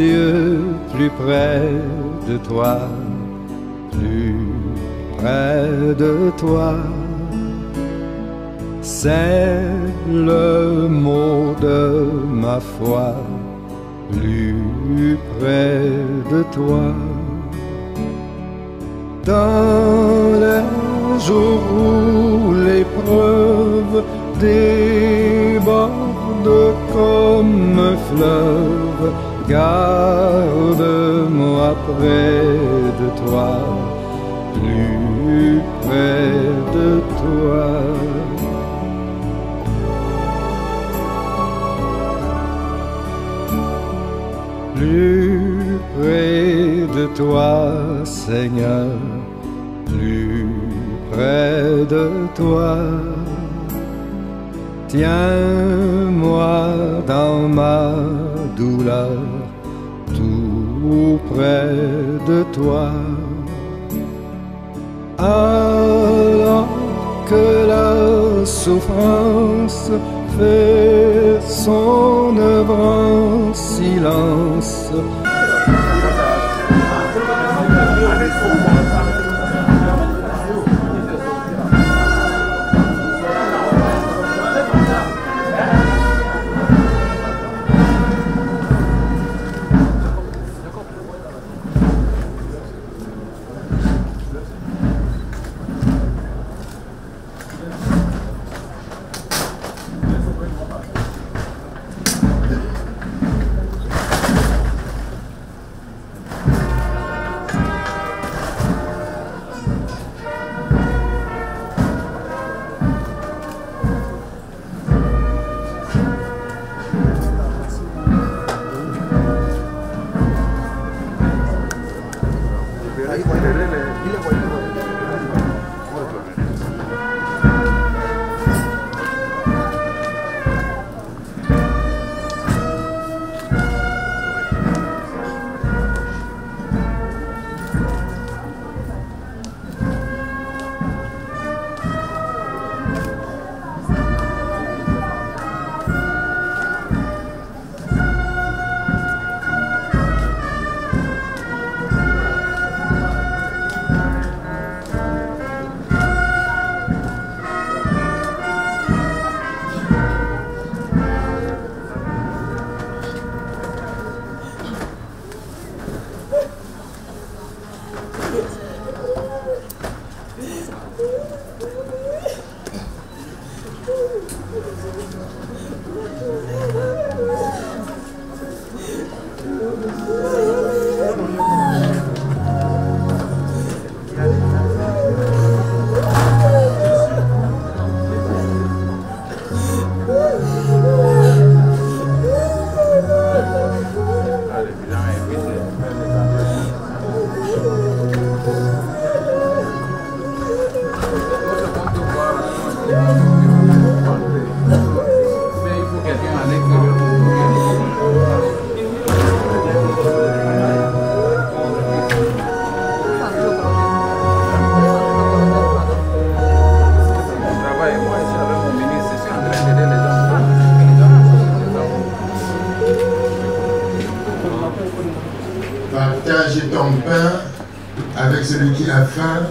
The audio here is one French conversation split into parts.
Dieu, plus près de toi, plus près de toi. C'est le mot de ma foi, plus près de toi. Dans les jours où l'épreuve déborde comme un fleuve, garde-moi près de toi, plus près de toi. Plus près de toi, Seigneur, plus près de toi. Tiens-moi dans ma douleur, tout près de toi. Alors que la souffrance fait son œuvre en silence, partage ton pain avec celui qui a faim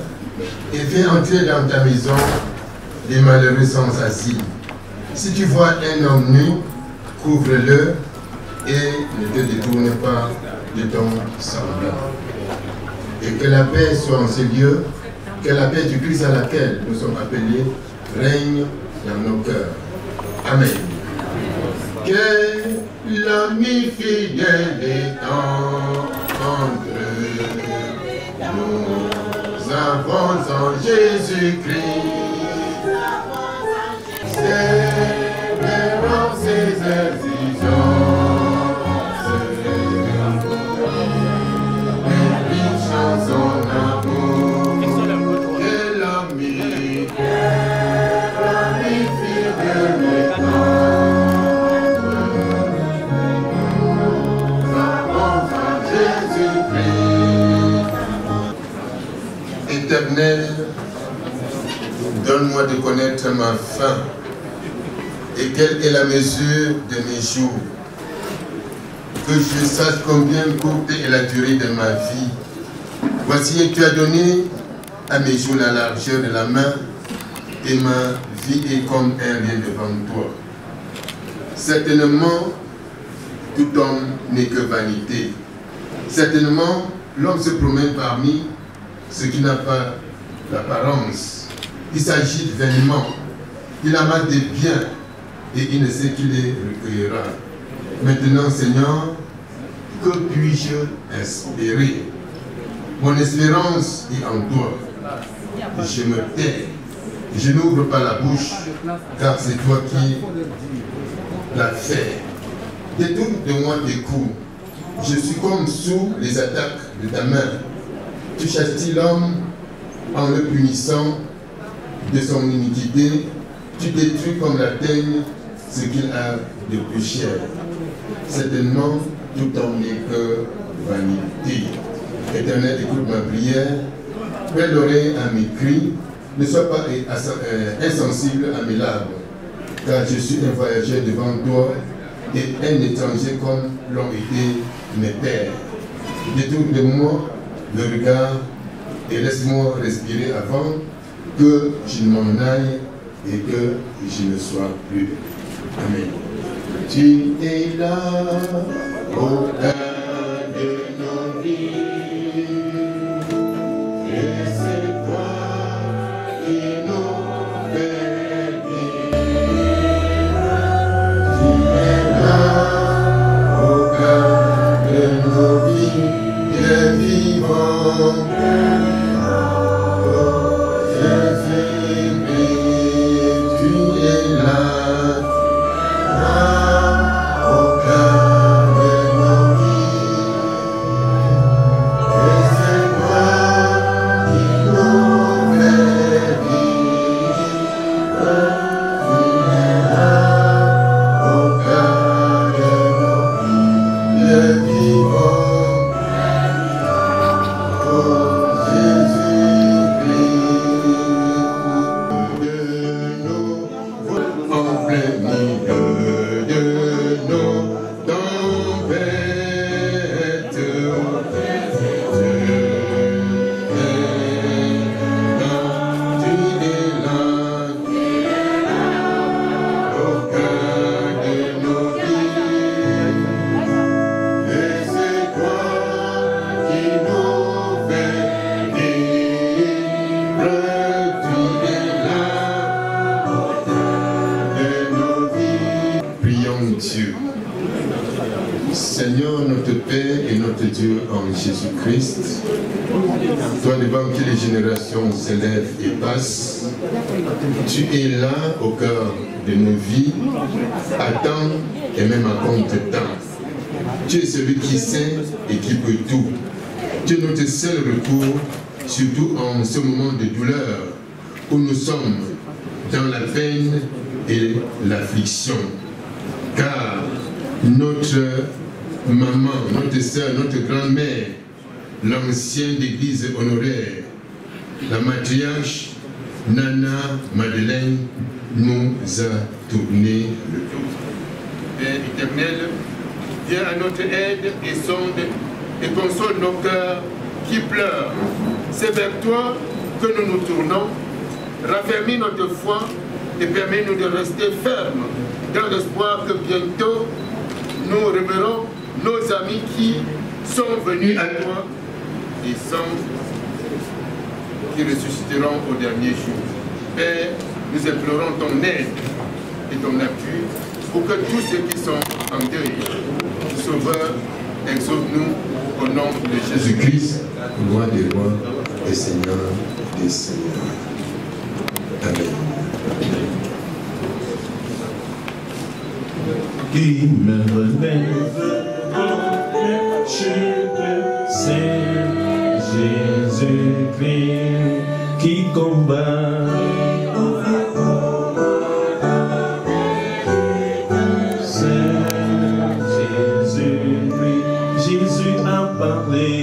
et fais entrer dans ta maison les malheureux sans asile. Si tu vois un homme nu, couvre-le et ne te détourne pas de ton semblable. Et que la paix soit en ce lieu, que la paix du Christ à laquelle nous sommes appelés règne dans nos cœurs. Amen. Que l'ami fidèle est entre nous avons en Jésus-Christ. Célébrons ses exigences et lui son amour. Que l'ami fidèle est Éternel, donne-moi de connaître ma faim et quelle est la mesure de mes jours. que je sache combien courte est la durée de ma vie. Voici, tu as donné à mes jours la largeur de la main, et ma vie est comme un rien devant toi. Certainement, tout homme n'est que vanité. Certainement, l'homme se promène parmi ce qui n'a pas l'apparence. Il s'agit vainement. Il amasse des biens et il ne sait qui les recueillera. Maintenant, Seigneur, que puis-je espérer? Mon espérance est en toi. Je me tais. Je n'ouvre pas la bouche, car c'est toi qui l'as fait. Détourne de moi tes coups. Je suis comme sous les attaques de ta main. Tu châties l'homme en le punissant de son iniquité. Tu détruis comme la teigne ce qu'il a de plus cher. Certainement, tout homme n'est que vanité. Éternel, écoute ma prière. Prête l'oreille à mes cris. Ne sois pas insensible à mes larmes. Car je suis un voyageur devant toi et un étranger comme l'ont été mes pères. Détourne de moi le regard et laisse-moi respirer avant que je ne m'en aille et que je ne sois plus. Amen. Tu es là au cœur de nos vies, et c'est toi qui nous fais vivre. Tu es là au cœur de nos vies, et vivons. Seigneur, notre Père et notre Dieu en Jésus-Christ, toi devant qui les générations s'élèvent et passent, tu es là au cœur de nos vies, à temps et même à contre-temps. Tu es celui qui sait et qui peut tout. Tu es notre seul recours, surtout en ce moment de douleur où nous sommes dans la peine et l'affliction. Car notre maman, notre soeur, notre grand-mère, l'ancienne église honoraire, la matriarche Nana Madeleine nous a tourné le dos. Père éternel, viens à notre aide et sonde et console nos cœurs qui pleurent. C'est vers toi que nous nous tournons. Raffermis notre foi et permets-nous de rester fermes dans l'espoir que bientôt nous reverrons nos amis qui sont venus à toi et qui ressusciteront au dernier jour. Père, nous implorons ton aide et ton appui pour que tous ceux qui sont en deuil, Sauveur, exauce-nous au nom de Jésus-Christ, roi des rois et Seigneur des seigneurs. Amen. Qui me relève en chute, c'est Jésus-Christ qui combat. C'est Jésus-Christ, Jésus a parlé.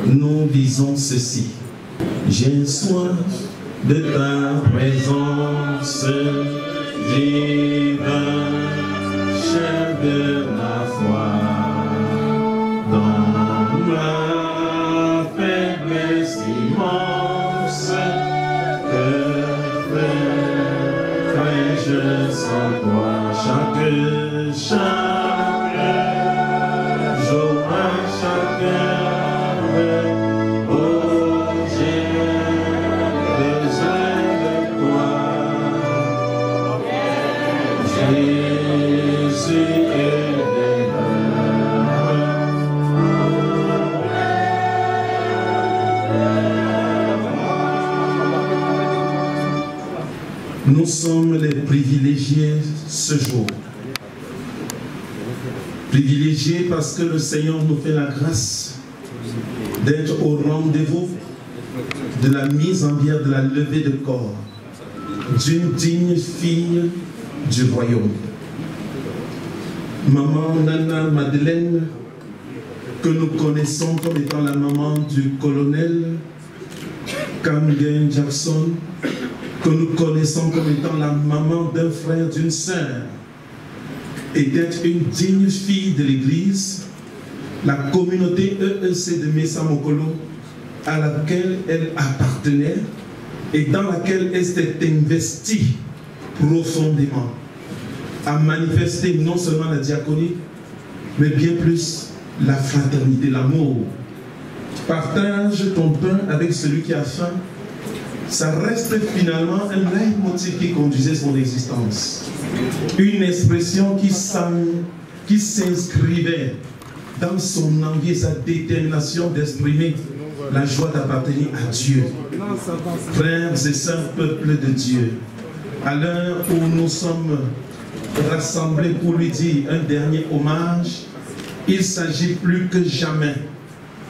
nous disons ceci. J'ai soif de ta présence divine, chef de ma foi, dans ma faiblesse immense, que ferais-je sans toi chaque jour, chaque heure, oh j'ai besoin de toi, Jésus est Nous sommes les privilégiés ce jour. Privilégiés parce que le Seigneur nous fait la grâce d'être au rendez-vous de la mise en bière, de la levée de corps d'une digne fille du royaume. Maman Nana Madeleine, que nous connaissons comme étant la maman du colonel Camden Jackson, que nous connaissons comme étant la maman d'un frère, d'une sœur, était une digne fille de l'Église, la communauté EEC de Messa Mokolo, à laquelle elle appartenait et dans laquelle elle s'était investie profondément, a manifesté non seulement la diaconie, mais bien plus la fraternité, l'amour. Partage ton pain avec celui qui a faim. Ça reste finalement un leitmotiv qui conduisait son existence. Une expression qui s'inscrivait dans son envie et sa détermination d'exprimer la joie d'appartenir à Dieu. Frères et sœurs, peuple de Dieu, à l'heure où nous sommes rassemblés pour lui dire un dernier hommage, il s'agit plus que jamais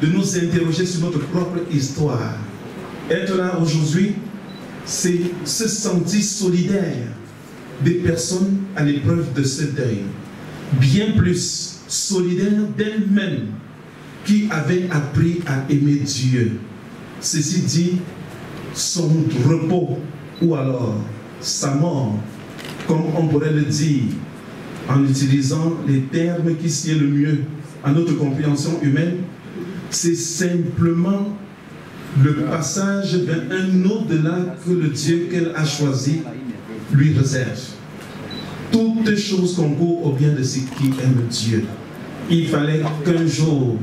de nous interroger sur notre propre histoire. Être là aujourd'hui, c'est se sentir solidaire des personnes à l'épreuve de ce deuil. Bien plus solidaire d'elles-mêmes qui avaient appris à aimer Dieu. Ceci dit, son repos ou alors sa mort, comme on pourrait le dire en utilisant les termes qui sied le mieux à notre compréhension humaine, c'est simplement le passage vers un au-delà que le Dieu qu'elle a choisi lui réserve. Toutes choses concourent au bien de ceux qui aiment Dieu. Il fallait qu'un jour,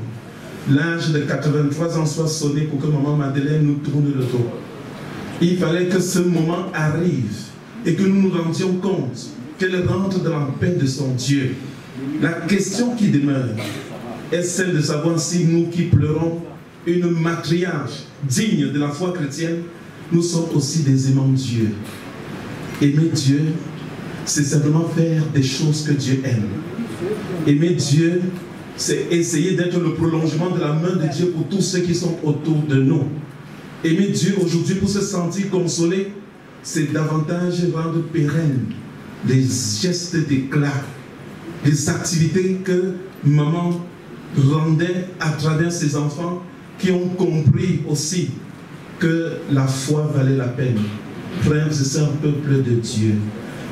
l'âge de 83 ans soit sonné pour que maman Madeleine nous tourne le dos. Il fallait que ce moment arrive et que nous nous rendions compte qu'elle rentre dans la paix de son Dieu. La question qui demeure est celle de savoir si nous qui pleurons une matriarche digne de la foi chrétienne, nous sommes aussi des aimants de Dieu. Aimer Dieu, c'est simplement faire des choses que Dieu aime. Aimer Dieu, c'est essayer d'être le prolongement de la main de Dieu pour tous ceux qui sont autour de nous. Aimer Dieu aujourd'hui pour se sentir consolé, c'est davantage rendre pérenne les gestes d'éclat, les activités que maman rendait à travers ses enfants qui ont compris aussi que la foi valait la peine. Frères et sœurs, peuple de Dieu,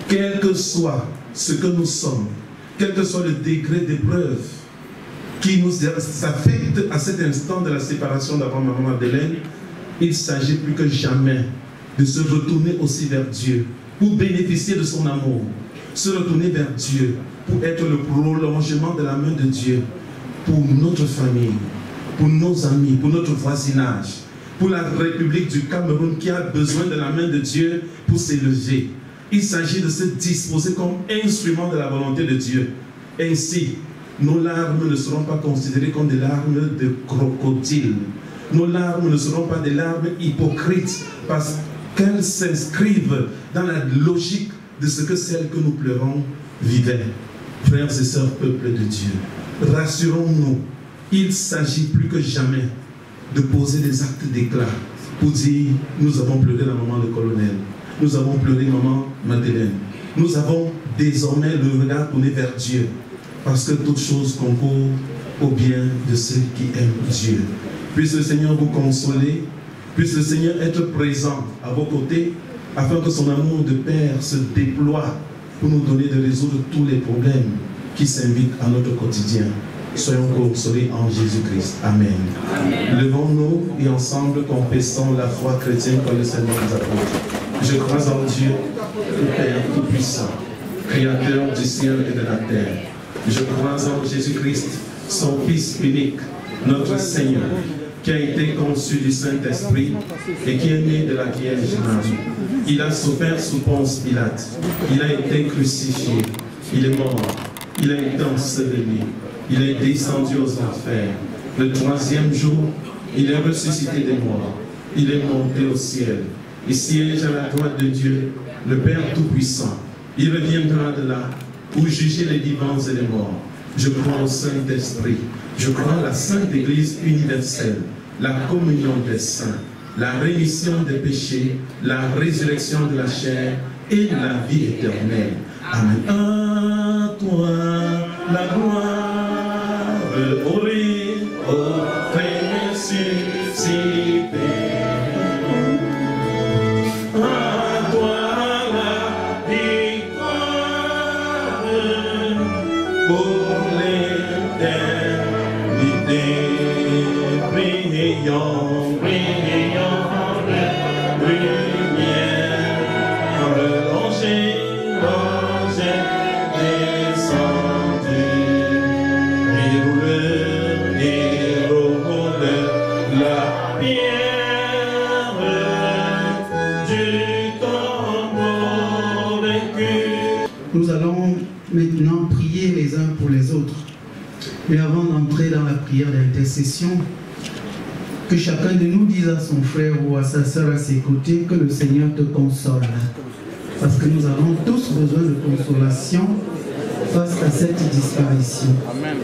quel que soit ce que nous sommes, quel que soit le degré d'épreuve qui nous affecte à cet instant de la séparation d'avant maman Madeleine, il s'agit plus que jamais de se retourner aussi vers Dieu pour bénéficier de son amour, se retourner vers Dieu pour être le prolongement de la main de Dieu pour notre famille, pour nos amis, pour notre voisinage, pour la République du Cameroun qui a besoin de la main de Dieu pour s'élever. Il s'agit de se disposer comme instrument de la volonté de Dieu. Ainsi, nos larmes ne seront pas considérées comme des larmes de crocodile. Nos larmes ne seront pas des larmes hypocrites parce qu'elles s'inscrivent dans la logique de ce que celles que nous pleurons vivaient. Frères et sœurs, peuple de Dieu, rassurons-nous, il s'agit plus que jamais de poser des actes d'éclat pour dire nous avons pleuré la maman de colonel, nous avons pleuré maman Madeleine, nous avons désormais le regard tourné vers Dieu parce que toute chose concourt au bien de ceux qui aiment Dieu. Puisse le Seigneur vous consoler, puisse le Seigneur être présent à vos côtés, afin que son amour de Père se déploie pour nous donner de résoudre tous les problèmes qui s'invitent à notre quotidien. Soyons consolés en Jésus-Christ. Amen. Amen. Levons-nous et ensemble confessons la foi chrétienne que le Seigneur nous apporte. Je crois en Dieu, le Père Tout-Puissant, Créateur du ciel et de la terre. Je crois en Jésus-Christ, son Fils unique, notre Seigneur, qui a été conçu du Saint-Esprit et qui est né de la Vierge Marie. Il a souffert sous Ponce Pilate. Il a été crucifié. Il est mort. Il a été enseveli. Il est descendu aux enfers. Le troisième jour, il est ressuscité des morts. Il est monté au ciel. Il siège à la droite de Dieu, le Père Tout-Puissant. Il reviendra de là pour juger les vivants et les morts. Je crois au Saint-Esprit. Je crois à la Sainte Église universelle, la communion des saints, la rémission des péchés, la résurrection de la chair et la vie éternelle. Amen. À toi la gloire, ô Très ressuscité. À toi la victoire, pour l'éternité. Prions, prions de lumière, le rocher, descendu, il roule la pierre du tombeau vécu. Nous allons maintenant prier les uns pour les autres. Mais avant d'entrer dans la prière d'intercession, que chacun de nous dise à son frère ou à sa sœur à ses côtés que le Seigneur te console. Parce que nous avons tous besoin de consolation face à cette disparition. Amen.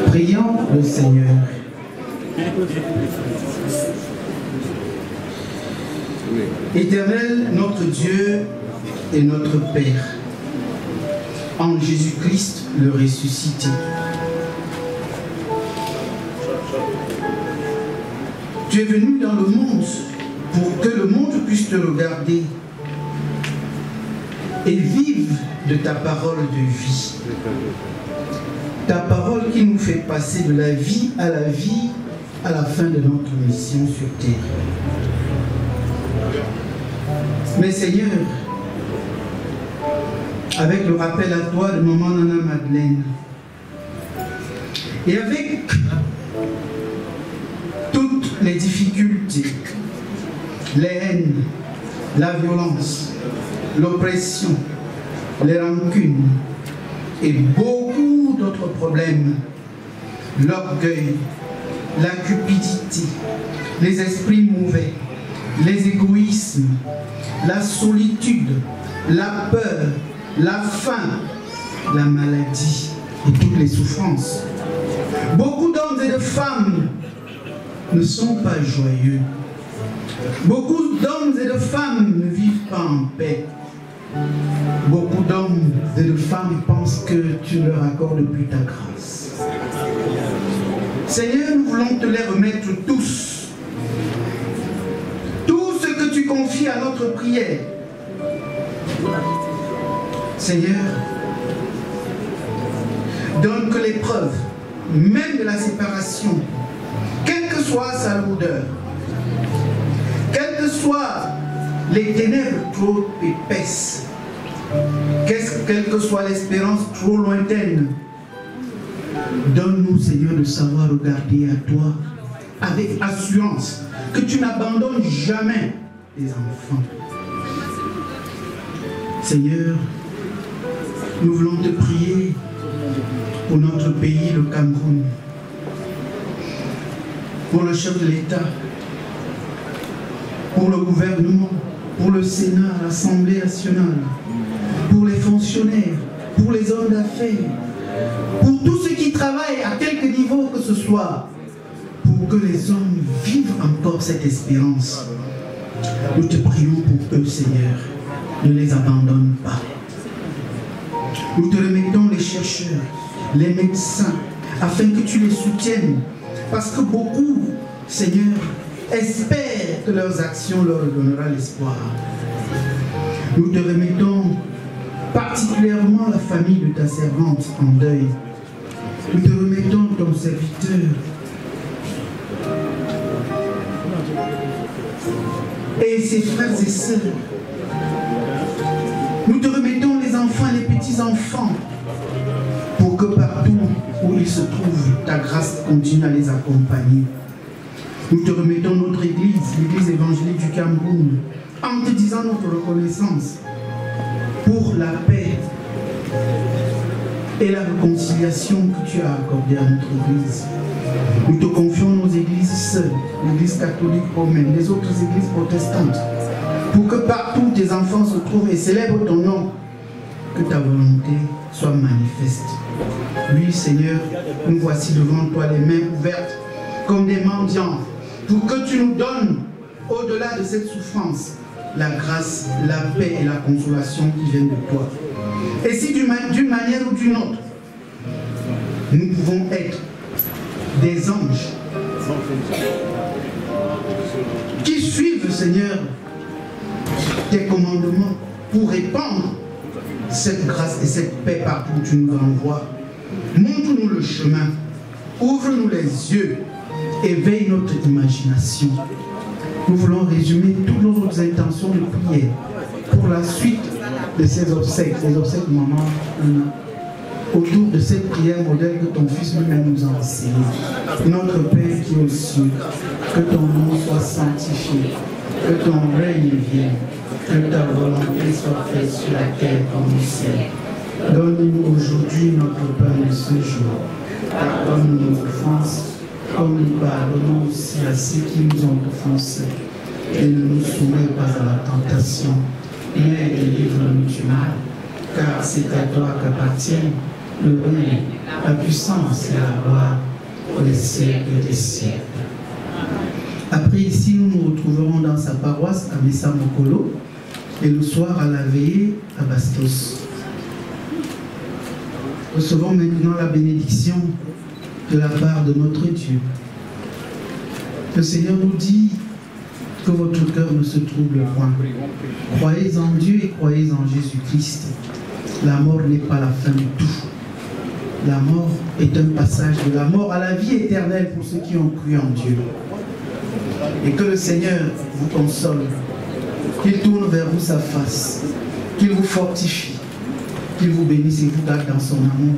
Prions le Seigneur. Éternel, notre Dieu et notre Père, en Jésus-Christ le ressuscité, tu es venu dans le monde pour que le monde puisse te regarder et vivre de ta parole de vie. Ta parole qui nous fait passer de la vie à la fin de notre mission sur terre. Mais Seigneur, avec le rappel à toi de maman Nana Madeleine, et avec toutes les difficultés, les haines, la violence, l'oppression, les rancunes et beaucoup d'autres problèmes, l'orgueil, la cupidité, les esprits mauvais, les égoïsmes, la solitude, la peur, la faim, la maladie et toutes les souffrances. Beaucoup d'hommes et de femmes ne sont pas joyeux. Beaucoup d'hommes et de femmes ne vivent pas en paix. Beaucoup d'hommes et de femmes pensent que tu ne leur accordes plus ta grâce. Seigneur, nous voulons te les remettre tous. Tout ce que tu confies à notre prière. Seigneur, donne que l'épreuve, même de la séparation, quelle que soit sa lourdeur, quelles que soient les ténèbres trop épaisses, quelle que soit l'espérance trop lointaine, donne-nous, Seigneur, de savoir regarder à toi avec assurance que tu n'abandonnes jamais tes enfants. Seigneur, nous voulons te prier pour notre pays, le Cameroun, pour le chef de l'État, pour le gouvernement, pour le Sénat, l'Assemblée nationale, pour les fonctionnaires, pour les hommes d'affaires, pour tous ceux qui travaillent à quelque niveau que ce soit, pour que les hommes vivent encore cette espérance. Nous te prions pour eux, Seigneur. Ne les abandonne pas. Nous te remettons les chercheurs, les médecins, afin que tu les soutiennes. Parce que beaucoup, Seigneur, espèrent que leurs actions leur donnera l'espoir. Nous te remettons particulièrement la famille de ta servante en deuil. Nous te remettons ton serviteur et ses frères et sœurs. Nous te remettons les enfants et les petits-enfants pour que partout où ils se trouvent, ta grâce continue à les accompagner. Nous te remettons notre Église, l'Église évangélique du Cameroun, en te disant notre reconnaissance pour la paix et la réconciliation que tu as accordée à notre Église. Nous te confions nos églises seules, l'Église catholique romaine, les autres églises protestantes, pour que partout tes enfants se trouvent et célèbrent ton nom, que ta volonté soit manifeste. Oui, Seigneur, nous voici devant toi les mains ouvertes comme des mendiants, pour que tu nous donnes, au-delà de cette souffrance, la grâce, la paix et la consolation qui viennent de toi. Et si d'une manière ou d'une autre, nous pouvons être des anges qui suivent, Seigneur, tes commandements pour répandre cette grâce et cette paix partout où tu nous envoies. Montre-nous le chemin, ouvre-nous les yeux, éveille notre imagination. Nous voulons résumer toutes nos autres intentions de prière pour la suite de ces obsèques, les obsèques de maman Anna, autour de cette prière modèle que ton Fils lui-même nous a enseigné. Notre Père qui est aux cieux, que ton nom soit sanctifié, que ton règne vienne, que ta volonté soit faite sur la terre comme au ciel. Donne-nous aujourd'hui notre pain de ce jour. Pardonne-nous nos offenses, comme nous pardonnons aussi à ceux qui nous ont offensés. Et ne nous soumets pas à la tentation, mais délivre-nous du mal, car c'est à toi qu'appartiennent le règne, la puissance et la gloire pour les siècles des siècles. Après ici, nous nous retrouverons dans sa paroisse à Messa Mokolo et le soir à la veillée à Bastos. Recevons maintenant la bénédiction de la part de notre Dieu. Le Seigneur nous dit que votre cœur ne se trouble point. Croyez en Dieu et croyez en Jésus-Christ. La mort n'est pas la fin du tout. La mort est un passage de la mort à la vie éternelle pour ceux qui ont cru en Dieu. Et que le Seigneur vous console, qu'il tourne vers vous sa face, qu'il vous fortifie, qu'il vous bénisse et vous garde dans son amour.